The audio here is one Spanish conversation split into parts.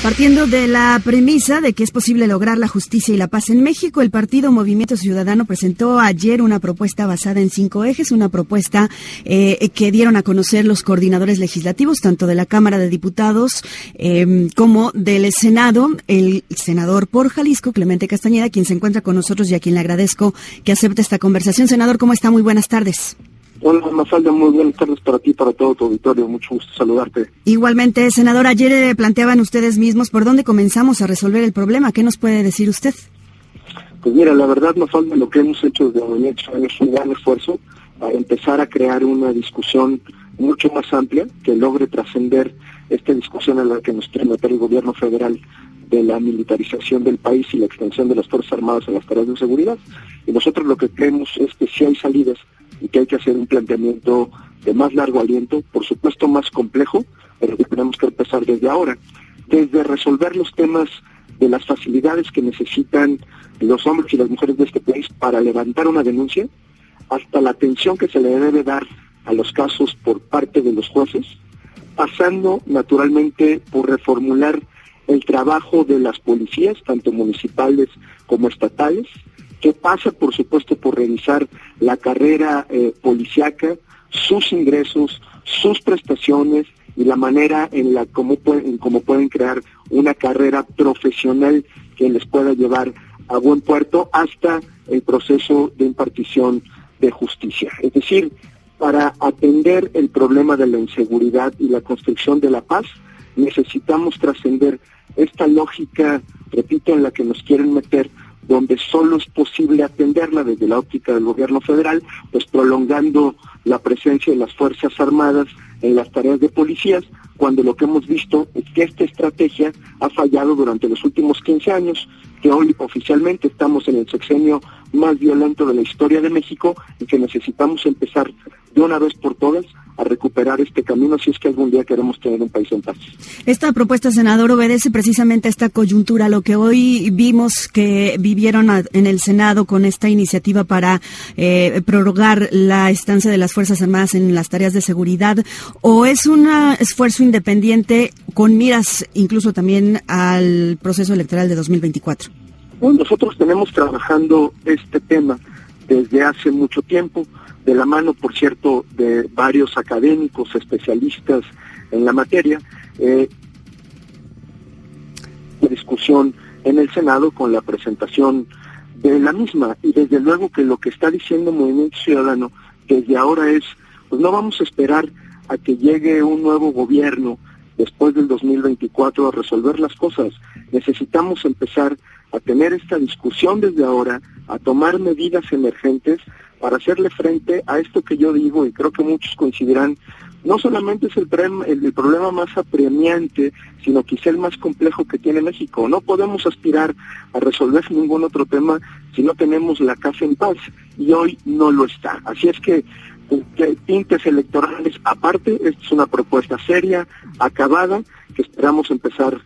Partiendo de la premisa de que es posible lograr la justicia y la paz en México, el partido Movimiento Ciudadano presentó ayer una propuesta basada en 5 ejes, una propuesta que dieron a conocer los coordinadores legislativos, tanto de la Cámara de Diputados como del Senado. El senador por Jalisco, Clemente Castañeda, quien se encuentra con nosotros y a quien le agradezco que acepte esta conversación. Senador, ¿cómo está? Muy buenas tardes. Hola, Mafalda, muy buenas tardes para ti, para todo tu auditorio. Mucho gusto saludarte. Igualmente, senador, ayer planteaban ustedes mismos por dónde comenzamos a resolver el problema. ¿Qué nos puede decir usted? Pues mira, la verdad, Mafalda, lo que hemos hecho desde Movimiento es un gran esfuerzo para empezar a crear una discusión mucho más amplia que logre trascender esta discusión en la que nos quiere meter el gobierno federal de la militarización del país y la extensión de las Fuerzas Armadas a las tareas de seguridad. Y nosotros lo que creemos es que sí hay salidas y que hay que hacer un planteamiento de más largo aliento, por supuesto más complejo, pero que tenemos que empezar desde ahora, desde resolver los temas de las facilidades que necesitan los hombres y las mujeres de este país para levantar una denuncia, hasta la atención que se le debe dar a los casos por parte de los jueces, pasando naturalmente por reformular el trabajo de las policías, tanto municipales como estatales, que pasa, por supuesto, por revisar la carrera policíaca, sus ingresos, sus prestaciones y la manera en la cómo pueden crear una carrera profesional que les pueda llevar a buen puerto hasta el proceso de impartición de justicia. Es decir, para atender el problema de la inseguridad y la construcción de la paz, necesitamos trascender esta lógica, repito, en la que nos quieren meter, donde solo es posible atenderla desde la óptica del gobierno federal, pues prolongando la presencia de las Fuerzas Armadas en las tareas de policías, cuando lo que hemos visto es que esta estrategia ha fallado durante los últimos 15 años, que hoy oficialmente estamos en el sexenio más violento de la historia de México y que necesitamos empezar de una vez por todas a recuperar este camino si es que algún día queremos tener un país en paz. Esta propuesta, senador, obedece precisamente a esta coyuntura, lo que hoy vimos que vivieron en el Senado con esta iniciativa para prorrogar la estancia de las Fuerzas Armadas en las tareas de seguridad, o es un esfuerzo independiente con miras incluso también al proceso electoral de 2024. Bueno, nosotros tenemos trabajando este tema desde hace mucho tiempo, de la mano, por cierto, de varios académicos, especialistas en la materia, la discusión en el Senado con la presentación de la misma. Y desde luego que lo que está diciendo Movimiento Ciudadano desde ahora es, pues no vamos a esperar a que llegue un nuevo gobierno después del 2024 a resolver las cosas. Necesitamos empezar a tener esta discusión desde ahora, a tomar medidas emergentes para hacerle frente a esto que yo digo, y creo que muchos coincidirán, no solamente es el problema más apremiante, sino quizá el más complejo que tiene México. No podemos aspirar a resolver ningún otro tema si no tenemos la casa en paz, y hoy no lo está. Así es que tintes electorales aparte, esta es una propuesta seria, acabada, que esperamos empezar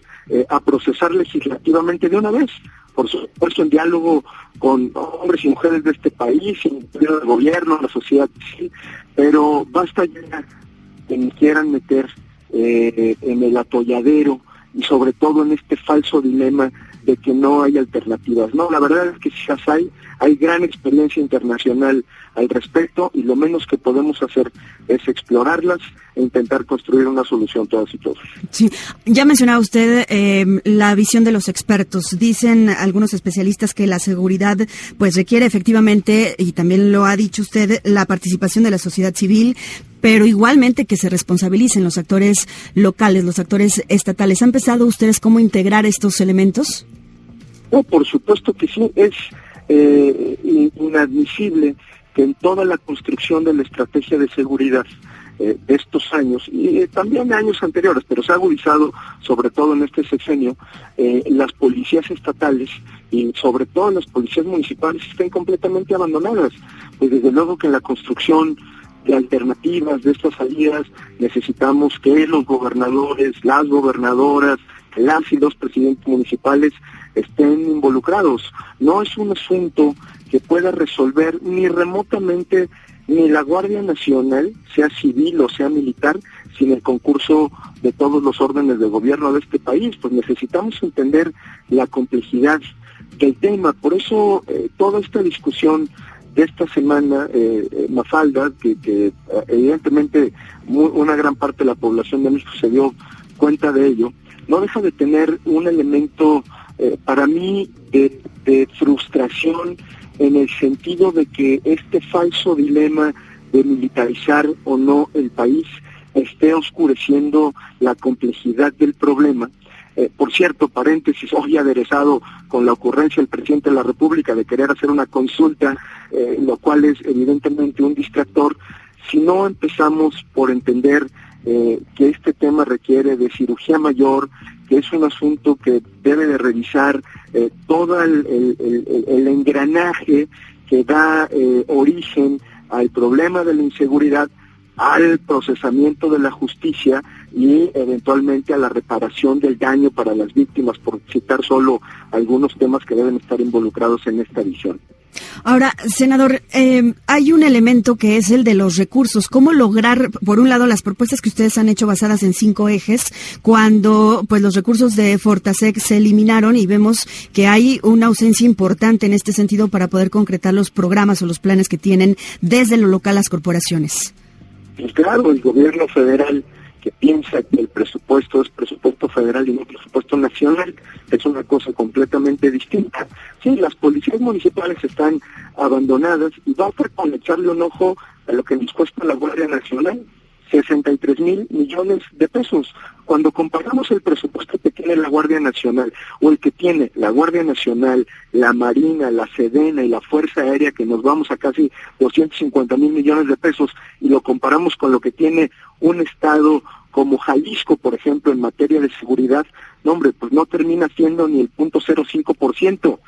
a procesar legislativamente de una vez, por supuesto en diálogo con hombres y mujeres de este país, incluido el gobierno, la sociedad civil, pero basta ya que nos quieran meter en el atolladero y sobre todo en este falso dilema de que no hay alternativas. No, la verdad es que sí las hay gran experiencia internacional al respecto y lo menos que podemos hacer es explorarlas e intentar construir una solución todas y todos. Sí, ya mencionaba usted la visión de los expertos. Dicen algunos especialistas que la seguridad pues requiere efectivamente, y también lo ha dicho usted, la participación de la sociedad civil, pero igualmente que se responsabilicen los actores locales, los actores estatales. ¿Han pensado ustedes cómo integrar estos elementos? No, por supuesto que sí. Es inadmisible que en toda la construcción de la estrategia de seguridad de estos años, y también de años anteriores, pero se ha agudizado sobre todo en este sexenio, las policías estatales y sobre todo las policías municipales estén completamente abandonadas. Pues desde luego que en la construcción de alternativas de estas salidas necesitamos que los gobernadores, las gobernadoras, las y los presidentes municipales estén involucrados. No es un asunto que pueda resolver ni remotamente ni la Guardia Nacional, sea civil o sea militar, sin el concurso de todos los órdenes de gobierno de este país. Pues necesitamos entender la complejidad del tema. Por eso toda esta discusión de esta semana, Mafalda, que evidentemente una gran parte de la población de México se dio cuenta de ello, no deja de tener un elemento para mí de frustración, en el sentido de que este falso dilema de militarizar o no el país esté oscureciendo la complejidad del problema. Por cierto, paréntesis, hoy aderezado con la ocurrencia del presidente de la República de querer hacer una consulta, lo cual es evidentemente un distractor. Si no empezamos por entender que este tema requiere de cirugía mayor, que es un asunto que debe de revisar todo el engranaje que da origen al problema de la inseguridad, al procesamiento de la justicia y eventualmente a la reparación del daño para las víctimas, por citar solo algunos temas que deben estar involucrados en esta visión. Ahora, senador, hay un elemento que es el de los recursos. ¿Cómo lograr, por un lado, las propuestas que ustedes han hecho basadas en 5 ejes, cuando pues los recursos de Fortasec se eliminaron y vemos que hay una ausencia importante en este sentido para poder concretar los programas o los planes que tienen desde lo local las corporaciones? Pues claro, el gobierno federal, que piensa que el presupuesto es presupuesto federal y no presupuesto nacional, es una cosa completamente distinta. Sí, las policías municipales están abandonadas y basta con echarle un ojo a lo que nos cuesta la Guardia Nacional, 63,000 millones de pesos. Cuando comparamos el presupuesto que tiene la Guardia Nacional o el que tiene la Guardia Nacional, la Marina, la Sedena y la Fuerza Aérea, que nos vamos a casi 250,000 millones de pesos, y lo comparamos con lo que tiene un estado como Jalisco, por ejemplo, en materia de seguridad, no, hombre, pues no termina siendo ni el 0.05%.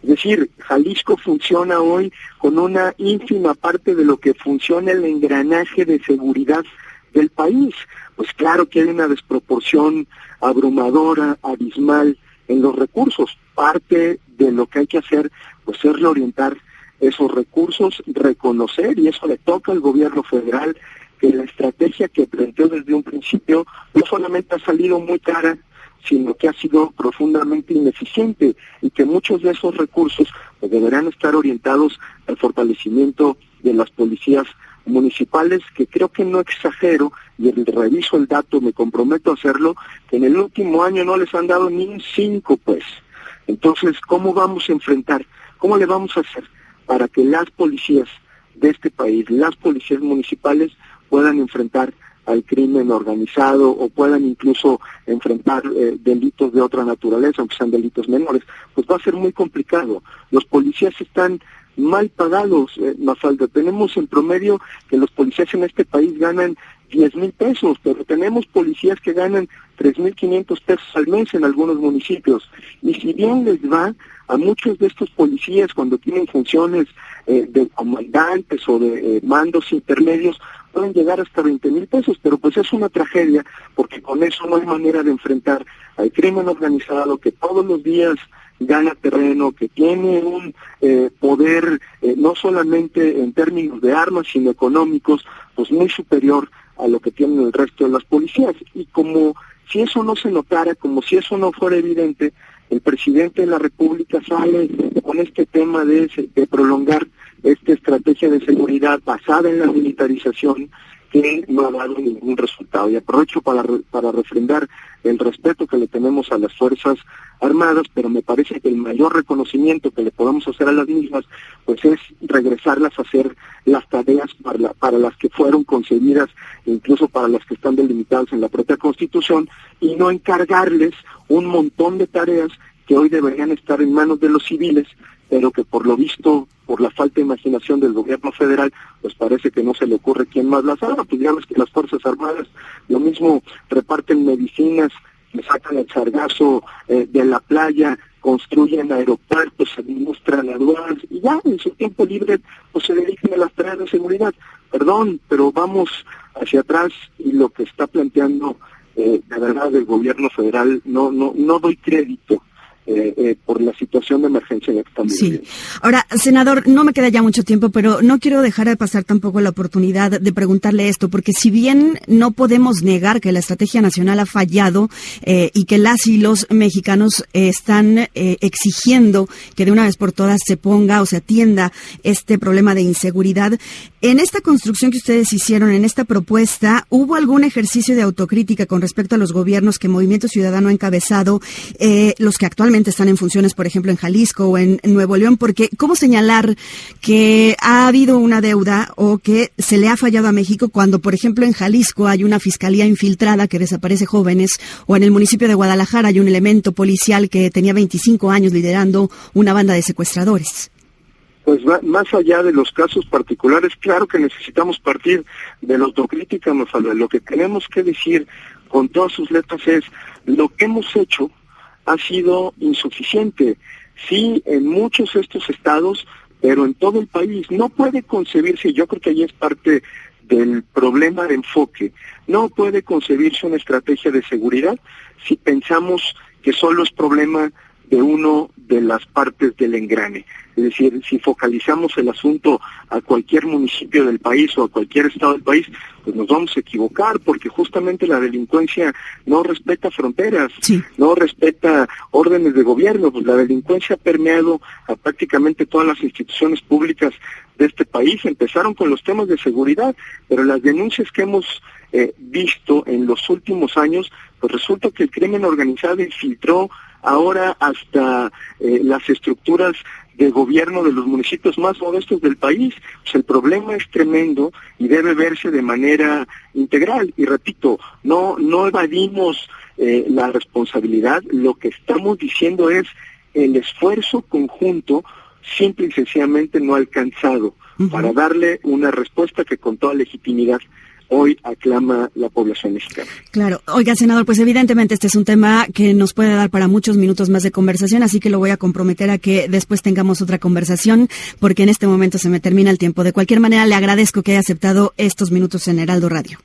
Es decir, Jalisco funciona hoy con una ínfima parte de lo que funciona el engranaje de seguridad del país. Pues claro que hay una desproporción abrumadora, abismal en los recursos. Parte de lo que hay que hacer, pues, es reorientar esos recursos, reconocer, y eso le toca al gobierno federal, que la estrategia que planteó desde un principio no solamente ha salido muy cara, sino que ha sido profundamente ineficiente, y que muchos de esos recursos pues deberán estar orientados al fortalecimiento de las policías municipales, que creo que no exagero, y reviso el dato, me comprometo a hacerlo, que en el último año no les han dado ni un 5, pues. Entonces, ¿cómo vamos a enfrentar? ¿Cómo le vamos a hacer para que las policías de este país, las policías municipales, puedan enfrentar al crimen organizado o puedan incluso enfrentar delitos de otra naturaleza, aunque sean delitos menores? Pues va a ser muy complicado. Los policías están mal pagados, Mafalda. Tenemos en promedio que los policías en este país ganan 10,000 pesos, pero tenemos policías que ganan 3,500 pesos al mes en algunos municipios. Y si bien les va, a muchos de estos policías, cuando tienen funciones de comandantes o de mandos intermedios, pueden llegar hasta 20,000 pesos, pero pues es una tragedia, porque con eso no hay manera de enfrentar al crimen organizado, que todos los días gana terreno, que tiene un poder no solamente en términos de armas, sino económicos, pues muy superior a lo que tienen el resto de las policías. Y como si eso no se notara, como si eso no fuera evidente, el presidente de la República sale con este tema de prolongar esta estrategia de seguridad basada en la militarización, que no ha dado ningún resultado. Y aprovecho para refrendar el respeto que le tenemos a las Fuerzas Armadas, pero me parece que el mayor reconocimiento que le podemos hacer a las mismas, pues es regresarlas a hacer las tareas para las que fueron concebidas, incluso para las que están delimitadas en la propia Constitución, y no encargarles un montón de tareas que hoy deberían estar en manos de los civiles, pero que por lo visto, por la falta de imaginación del gobierno federal, pues parece que no se le ocurre quién más las haga. Pues ya ves que las Fuerzas Armadas lo mismo reparten medicinas, le sacan el sargazo de la playa, construyen aeropuertos, administran aduanas, y ya en su tiempo libre pues se dedican a las tareas de seguridad. Perdón, pero vamos hacia atrás, y lo que está planteando de verdad el gobierno federal, no doy crédito por la situación de emergencia en la que estamos viviendo. Ahora, senador, no me queda ya mucho tiempo, pero no quiero dejar de pasar tampoco la oportunidad de preguntarle esto, porque si bien no podemos negar que la estrategia nacional ha fallado y que las y los mexicanos están exigiendo que de una vez por todas se ponga o se atienda este problema de inseguridad, en esta construcción que ustedes hicieron, en esta propuesta, ¿hubo algún ejercicio de autocrítica con respecto a los gobiernos que Movimiento Ciudadano ha encabezado, los que actualmente están en funciones, por ejemplo, en Jalisco o en Nuevo León? Porque ¿cómo señalar que ha habido una deuda o que se le ha fallado a México cuando, por ejemplo, en Jalisco hay una fiscalía infiltrada que desaparece jóvenes, o en el municipio de Guadalajara hay un elemento policial que tenía 25 años liderando una banda de secuestradores? Pues más allá de los casos particulares, claro que necesitamos partir de la autocrítica, Mafalda. Lo que tenemos que decir con todas sus letras es: lo que hemos hecho ha sido insuficiente. Sí, en muchos de estos estados, pero en todo el país no puede concebirse, y yo creo que ahí es parte del problema de enfoque, no puede concebirse una estrategia de seguridad si pensamos que solo es problema de uno de las partes del engrane. Es decir, si focalizamos el asunto a cualquier municipio del país o a cualquier estado del país, pues nos vamos a equivocar, porque justamente la delincuencia no respeta fronteras, no respeta órdenes de gobierno. Pues la delincuencia ha permeado a prácticamente todas las instituciones públicas de este país. Empezaron con los temas de seguridad, pero las denuncias que hemos visto en los últimos años, pues resulta que el crimen organizado infiltró ahora hasta las estructuras de gobierno de los municipios más modestos del país. Pues el problema es tremendo y debe verse de manera integral. Y repito, no evadimos la responsabilidad. Lo que estamos diciendo es el esfuerzo conjunto simple y sencillamente no alcanzado para darle una respuesta que con toda legitimidad hoy aclama la población mexicana. Claro. Oiga, senador, pues evidentemente este es un tema que nos puede dar para muchos minutos más de conversación, así que lo voy a comprometer a que después tengamos otra conversación, porque en este momento se me termina el tiempo. De cualquier manera, le agradezco que haya aceptado estos minutos en Heraldo Radio.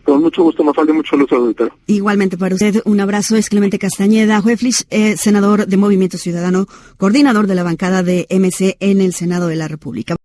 Con mucho gusto, Mafalda, mucho luz, auditor. Igualmente para usted, un abrazo. Es Clemente Castañeda Hueflich, senador de Movimiento Ciudadano, coordinador de la bancada de MC en el Senado de la República.